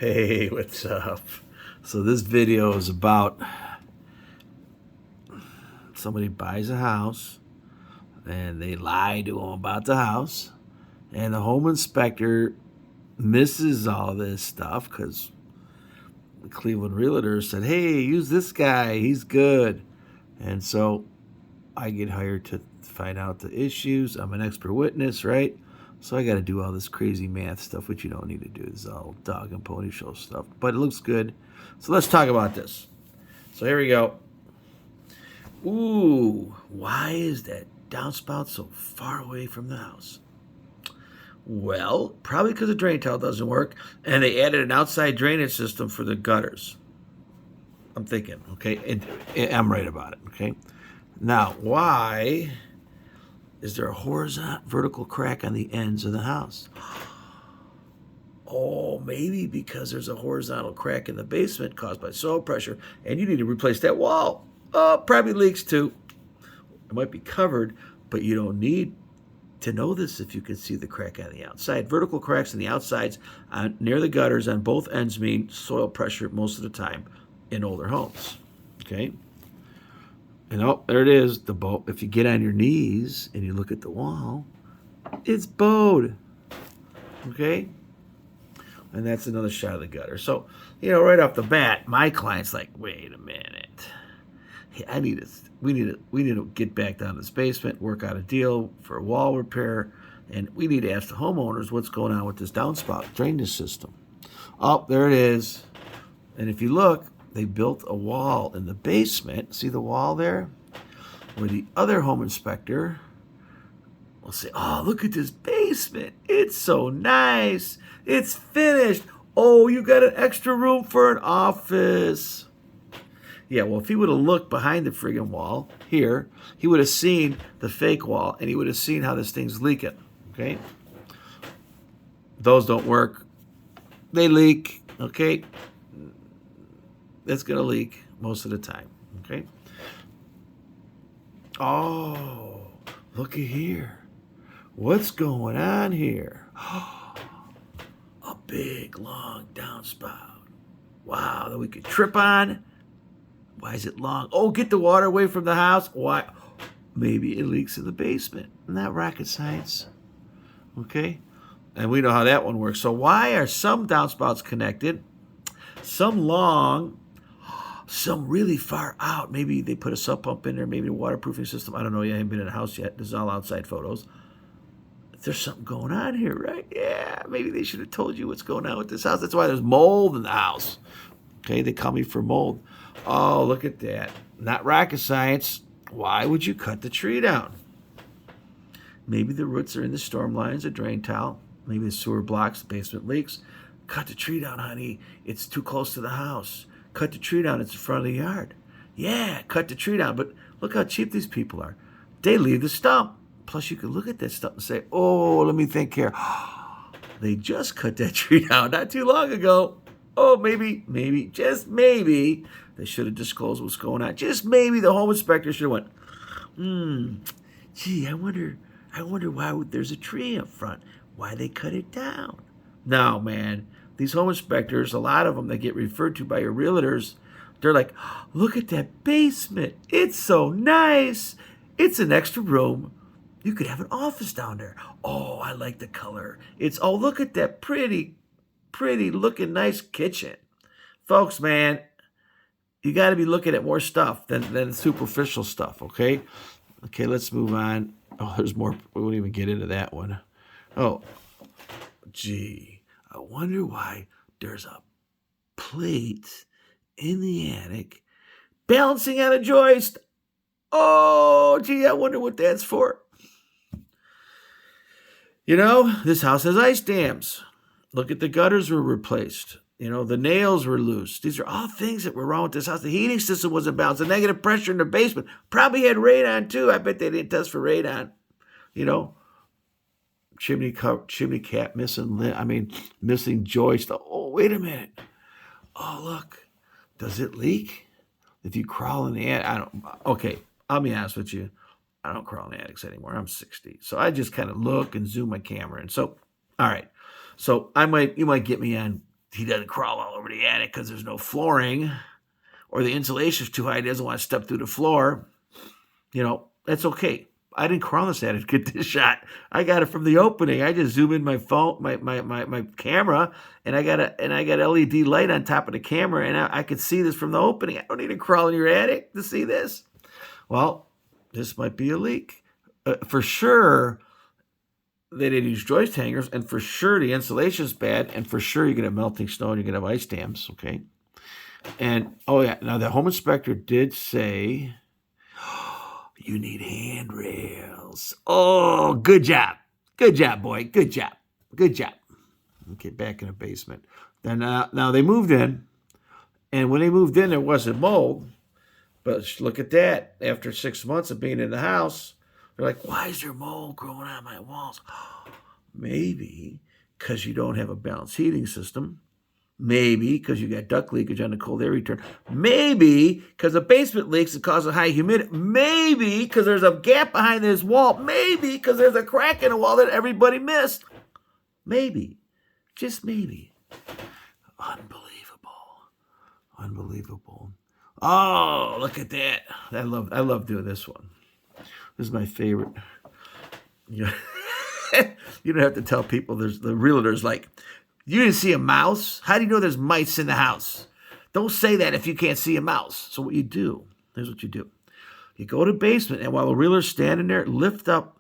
Hey, what's up? So this video is about somebody buys a house and they lie to them about the house, and the home inspector misses all this stuff because the Cleveland realtor said, hey, use this guy, he's good. And so I get hired to find out the issues. I'm an expert witness, right? So I got to do all this crazy math stuff, which you don't need to do. This is all dog and pony show stuff, but it looks good. So let's talk about this. So here we go. Ooh, why is that downspout so far away from the house? Well, probably because the drain tile doesn't work, and they added an outside drainage system for the gutters. I'm thinking, okay, I'm right about it, okay? Now, why is there a horizontal, vertical crack on the ends of the house? Oh, maybe because there's a horizontal crack in the basement caused by soil pressure, and you need to replace that wall. Oh, probably leaks too. It might be covered, but you don't need to know this if you can see the crack on the outside. Vertical cracks on the outsides near the gutters on both ends mean soil pressure most of the time in older homes. Okay? And oh, there it is. The bow. If you get on your knees and you look at the wall, it's bowed. Okay? And that's another shot of the gutter. So, right off the bat, my client's like, wait a minute. We need to get back down to this basement, work out a deal for a wall repair, and we need to ask the homeowners what's going on with this downspout drainage system. Oh, there it is. And if you look, they built a wall in the basement. See the wall there? Where the other home inspector will say, oh, look at this basement. It's so nice. It's finished. Oh, you got an extra room for an office. Yeah, well, if he would have looked behind the friggin' wall here, he would have seen the fake wall, and he would have seen how this thing's leaking, okay? Those don't work. They leak, okay? That's going to leak most of the time, okay? Oh, look at here. What's going on here? A big, long downspout. Wow, that we could trip on. Why is it long? Oh, get the water away from the house. Why? Maybe it leaks in the basement. Isn't that rocket science? Okay? And we know how that one works. So why are some downspouts connected? Some long, some really far out. Maybe they put a sub pump in there, maybe a waterproofing system. I don't know. I haven't been in a house yet. This is all outside photos. There's something going on here, right? Yeah, maybe they should have told you what's going on with this house. That's why there's mold in the house. Okay, they call me for mold. Oh, look at that. Not rocket science. Why would you cut the tree down? Maybe the roots are in the storm lines, a drain tile. Maybe the sewer blocks, the basement leaks. Cut the tree down, honey. It's too close to the house. Cut the tree down. It's in front of the yard. Yeah, cut the tree down. But look how cheap these people are. They leave the stump. Plus, you can look at that stump and say, oh, let me think here. They just cut that tree down not too long ago. Oh, maybe, just maybe, they should have disclosed what's going on. Just maybe the home inspector should have went, gee, I wonder why there's a tree up front. Why they cut it down? No, man. These home inspectors, a lot of them that get referred to by your realtors, they're like, look at that basement. It's so nice. It's an extra room. You could have an office down there. Oh, I like the color. Oh, look at that pretty looking nice kitchen. Folks, man, you got to be looking at more stuff than superficial stuff, okay? Okay, let's move on. Oh, there's more. We won't even get into that one. Oh, gee, I wonder why there's a plate in the attic balancing on a joist. Oh, gee, I wonder what that's for. This house has ice dams. Look at the gutters were replaced. The nails were loose. These are all things that were wrong with this house. The heating system wasn't balanced. The negative pressure in the basement probably had radon too. I bet they didn't test for radon. Chimney cap missing joist. Oh, wait a minute. Oh, look. Does it leak? If you crawl in the attic, okay, I'll be honest with you. I don't crawl in attics anymore. I'm 60. So I just kind of look and zoom my camera in. So, all right. So you might get me on he doesn't crawl all over the attic because there's no flooring or the insulation's too high. He doesn't want to step through the floor. That's okay. I didn't crawl in this attic to get this shot. I got it from the opening. I just zoom in my phone, my camera, and I got LED light on top of the camera, and I could see this from the opening. I don't need to crawl in your attic to see this. Well, this might be a leak. For sure, they didn't use joist hangers, and for sure the insulation's bad, and for sure you're going to have melting snow and you're going to have ice dams, okay? And, oh yeah, now the home inspector did say, you need handrails. Oh, good job. Good job, boy. Good job. Good job. Okay, back in the basement. Then now they moved in, and when they moved in, there wasn't mold. But look at that. After 6 months of being in the house, they're like, why is there mold growing on my walls? Maybe because you don't have a balanced heating system. Maybe because you got duct leakage on the cold air return. Maybe because the basement leaks that cause a high humidity. Maybe because there's a gap behind this wall. Maybe because there's a crack in the wall that everybody missed. Maybe. Just maybe. Unbelievable. Oh, look at that. I love doing this one. This is my favorite. You don't have to tell people. There's the realtor's like, you didn't see a mouse? How do you know there's mice in the house? Don't say that if you can't see a mouse. So what you do, here's what you do. You go to the basement, and while the realtor's standing there, lift up.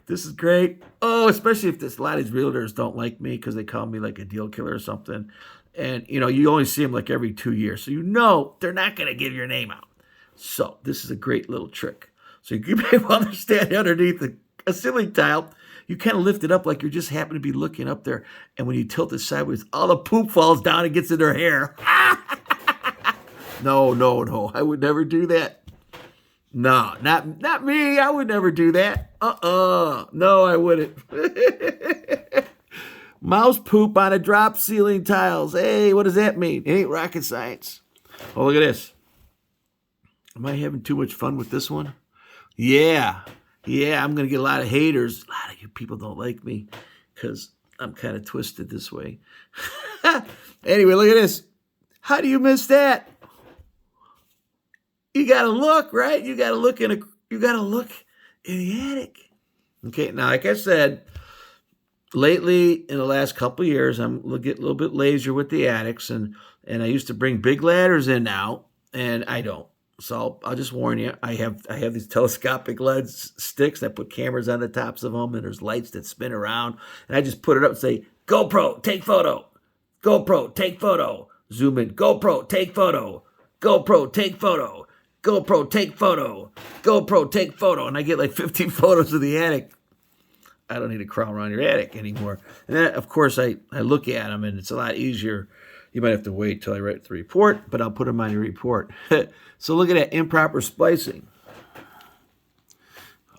This is great. Oh, especially if a lot of these realtors don't like me because they call me like a deal killer or something. And, you only see them like every 2 years. So they're not going to give your name out. So this is a great little trick. So you while they're standing underneath a ceiling tile, you kind of lift it up like you're just happen to be looking up there. And when you tilt it sideways, all the poop falls down and gets in their hair. No. I would never do that. No, not me. I would never do that. No, I wouldn't. Mouse poop on a drop ceiling tiles. Hey, what does that mean? It ain't rocket science. Oh, look at this. Am I having too much fun with this one? Yeah, I'm going to get a lot of haters. A lot of you people don't like me because I'm kind of twisted this way. Anyway, look at this. How do you miss that? You got to look, right? You got to look in the attic. Okay, now, like I said, lately, in the last couple of years, I'm getting a little bit lazier with the attics, and I used to bring big ladders in now, and I don't. So I'll just warn you, I have these telescopic lens sticks. I put cameras on the tops of them, and there's lights that spin around, and I just put it up and say, GoPro, take photo. GoPro, take photo. Zoom in. GoPro, take photo. GoPro, take photo. GoPro, take photo. GoPro, take photo. And I get like 15 photos of the attic. I don't need to crawl around your attic anymore. And then, of course, I look at them, and it's a lot easier. You might have to wait till I write the report, but I'll put them on your report. So look at that improper splicing.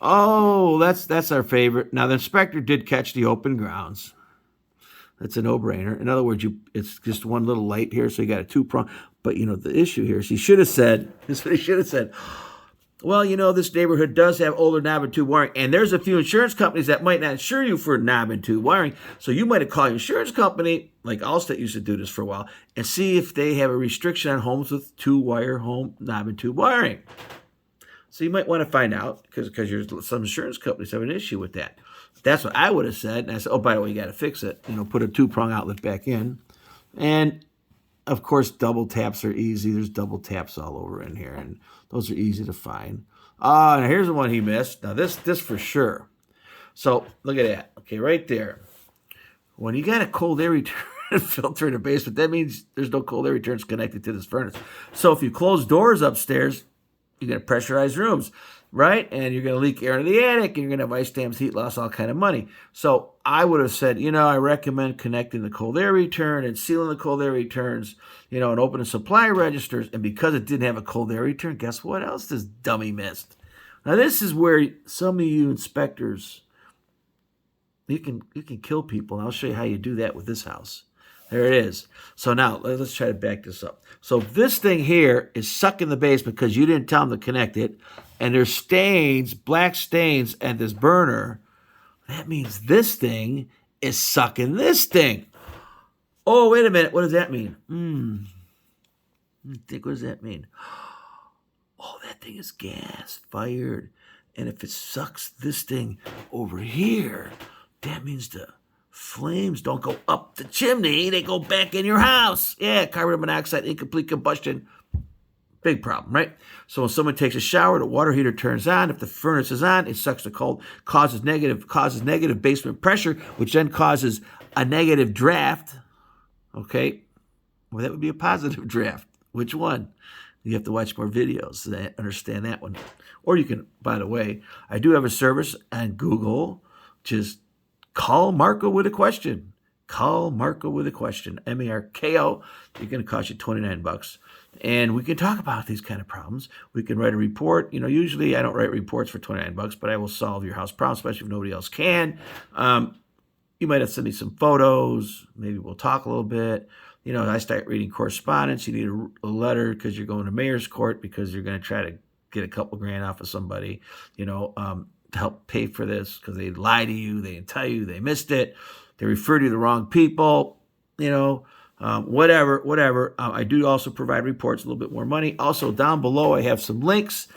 Oh, that's our favorite. Now, the inspector did catch the open grounds. That's a no-brainer. In other words, it's just one little light here, so you got a two-prong. But, the issue here is he should have said, this is what he should have said, well, this neighborhood does have older knob and tube wiring, and there's a few insurance companies that might not insure you for knob and tube wiring, so you might have called your insurance company, like Allstate used to do this for a while, and see if they have a restriction on homes with two-wire home knob and tube wiring. So you might want to find out, because some insurance companies have an issue with that. That's what I would have said, and I said, oh, by the way, you got to fix it. Put a two-prong outlet back in. And, of course, double taps are easy. There's double taps all over in here, and those are easy to find. Now here's the one he missed. Now, this for sure. So, look at that. Okay, right there. When you got a cold air return filter in the basement, that means there's no cold air returns connected to this furnace. So, if you close doors upstairs, you're going to pressurize rooms, right? And you're going to leak air into the attic, and you're going to have ice dams, heat loss, all kind of money. So I would have said, I recommend connecting the cold air return and sealing the cold air returns, and opening supply registers. And because it didn't have a cold air return, guess what else this dummy missed? Now this is where some of you inspectors, you can kill people. And I'll show you how you do that with this house. There it is. So now let's try to back this up. So this thing here is sucking the basement because you didn't tell them to connect it. And there's stains, black stains at this burner. That means this thing is sucking this thing. Oh, wait a minute. What does that mean? What does that mean? Oh, that thing is gas fired. And if it sucks this thing over here, that means the flames don't go up the chimney. They go back in your house. Yeah, carbon monoxide, incomplete combustion. Big problem, right? So when someone takes a shower, the water heater turns on. If the furnace is on, it sucks the cold, causes negative basement pressure, which then causes a negative draft. Okay? Well, that would be a positive draft. Which one? You have to watch more videos to understand that one. Or you can, by the way, I do have a service on Google. Just call Marco with a question. Call Marco with a question. Marko. It's going to cost you $29. And we can talk about these kind of problems. We can write a report. You know, usually I don't write reports for $29, but I will solve your house problem, especially if nobody else can. You might have to send me some photos. Maybe we'll talk a little bit. You know, I start reading correspondence. You need a letter because you're going to mayor's court because you're going to try to get a couple grand off of somebody, you know, to help pay for this because they lie to you. They didn't tell you they missed it. They refer to the wrong people, you know, whatever. I do also provide reports, a little bit more money. Also, down below, I have some links.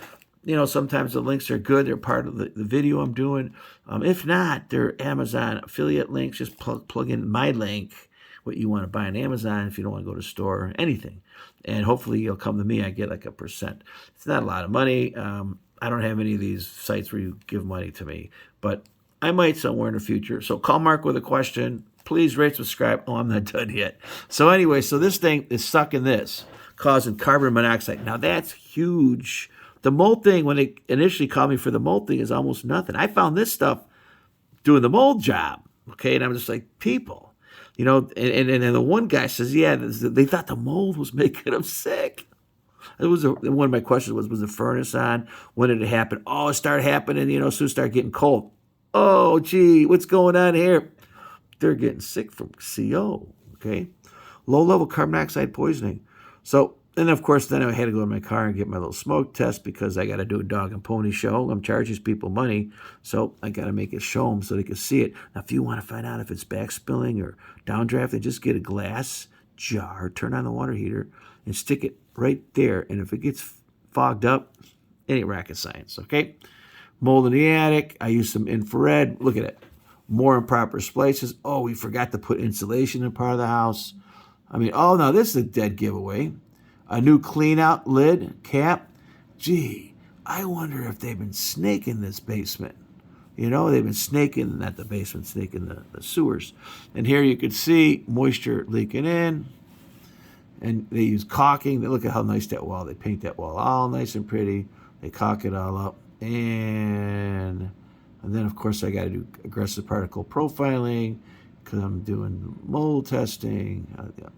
You know, sometimes the links are good. They're part of the video I'm doing. If not, they're Amazon affiliate links. Just plug in my link, what you want to buy on Amazon if you don't want to go to store or anything. And hopefully you'll come to me. I get like a percent. It's not a lot of money. I don't have any of these sites where you give money to me, but I might somewhere in the future. So call Mark with a question. Please rate, subscribe. Oh, I'm not done yet. So anyway, so this thing is sucking this, causing carbon monoxide. Now that's huge. The mold thing, when they initially called me for the mold thing, is almost nothing. I found this stuff doing the mold job. Okay, and I'm just like, people, you know, and the one guy says, yeah, they thought the mold was making them sick. It was one of my questions was the furnace on? When did it happen? Oh, it started happening, you know, soon it started getting cold. Oh, gee, what's going on here? They're getting sick from CO, okay? Low-level carbon monoxide poisoning. So, and of course, then I had to go in my car and get my little smoke test because I got to do a dog and pony show. I'm charging these people money, so I got to make it show them so they can see it. Now, if you want to find out if it's backspilling or downdrafting, just get a glass jar, turn on the water heater, and stick it right there. And if it gets fogged up, it ain't rocket science, okay? Mold in the attic. I use some infrared. Look at it. More improper places. Oh, we forgot to put insulation in part of the house. I mean, oh, no, this is a dead giveaway. A new clean-out lid cap. Gee, I wonder if they've been snaking this basement. You know, they've been snaking, not the basement, snaking the sewers. And here you can see moisture leaking in. And they use caulking. Look at how nice that wall. They paint that wall all nice and pretty. They caulk it all up. And then, of course, I got to do aggressive particle profiling because I'm doing mold testing.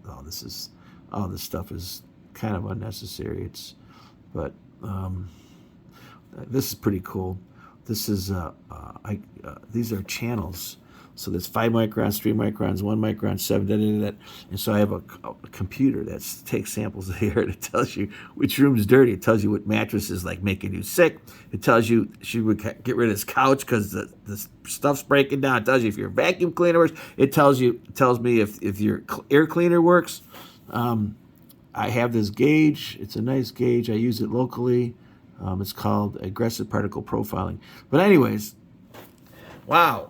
All this stuff is kind of unnecessary. But this is pretty cool. This is these are channels. So there's 5 microns, 3 microns, 1 micron, 7, and so I have a computer that takes samples of the air. It tells you which room's dirty. It tells you what mattress is like making you sick. It tells you should we get rid of this couch because the stuff's breaking down. It tells you if your vacuum cleaner works. It tells me if your air cleaner works. I have this gauge. It's a nice gauge. I use it locally. It's called aggressive particle profiling. But anyways, wow.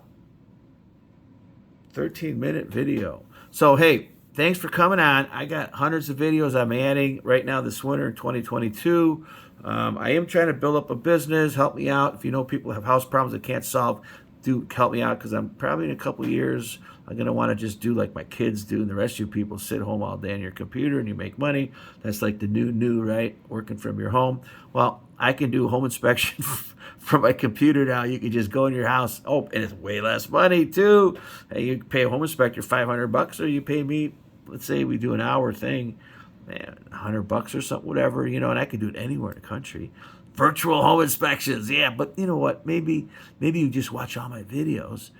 13-minute video. So, hey, thanks for coming on. I got hundreds of videos I'm adding right now this winter in 2022. I am trying to build up a business. Help me out. If you know people have house problems that can't solve, do help me out because I'm probably in a couple of years, I'm going to want to just do like my kids do and the rest of you people sit home all day on your computer and you make money. That's like the new, right? Working from your home. Well, I can do home inspection from my computer now. You can just go in your house. Oh, and it's way less money too. Hey, you pay a home inspector $500 or you pay me, let's say we do an hour thing, $100 or something, whatever, you know, and I can do it anywhere in the country. Virtual home inspections. Yeah, but you know what? Maybe you just watch all my videos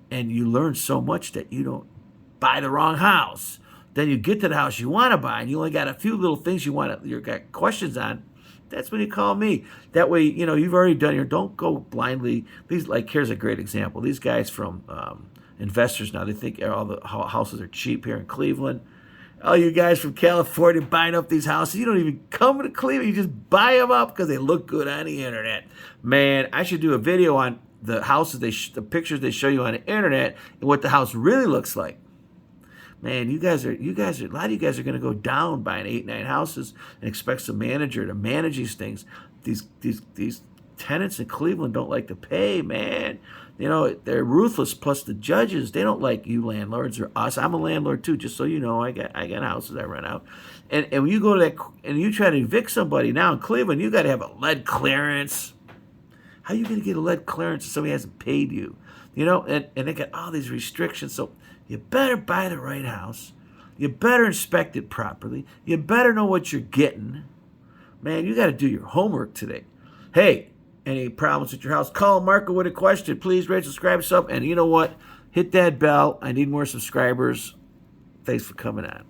and you learn so much that you don't buy the wrong house. Then you get to the house you want to buy and you only got a few little things you got questions on. That's when you call me. That way, you've already done don't go blindly. Here's a great example. These guys from investors now. They think all the houses are cheap here in Cleveland. Oh, you guys from California buying up these houses. You don't even come to Cleveland. You just buy them up because they look good on the internet. Man, I should do a video on the houses, the pictures they show you on the internet and what the house really looks like. Man, a lot of you guys are going to go down buying 8, 9 houses and expect some manager to manage these things. These tenants in Cleveland don't like to pay, man. You know, they're ruthless. Plus the judges, they don't like you landlords or us. I'm a landlord too, just so you know. I got houses I rent out. And when you go to that and you try to evict somebody now in Cleveland, you got to have a lead clearance. How are you going to get a lead clearance if somebody hasn't paid you? You know, and they got all these restrictions. So you better buy the right house. You better inspect it properly. You better know what you're getting. Man, you got to do your homework today. Hey, any problems with your house? Call Marco with a question. Please rate, subscribe, sub. And you know what? Hit that bell. I need more subscribers. Thanks for coming on.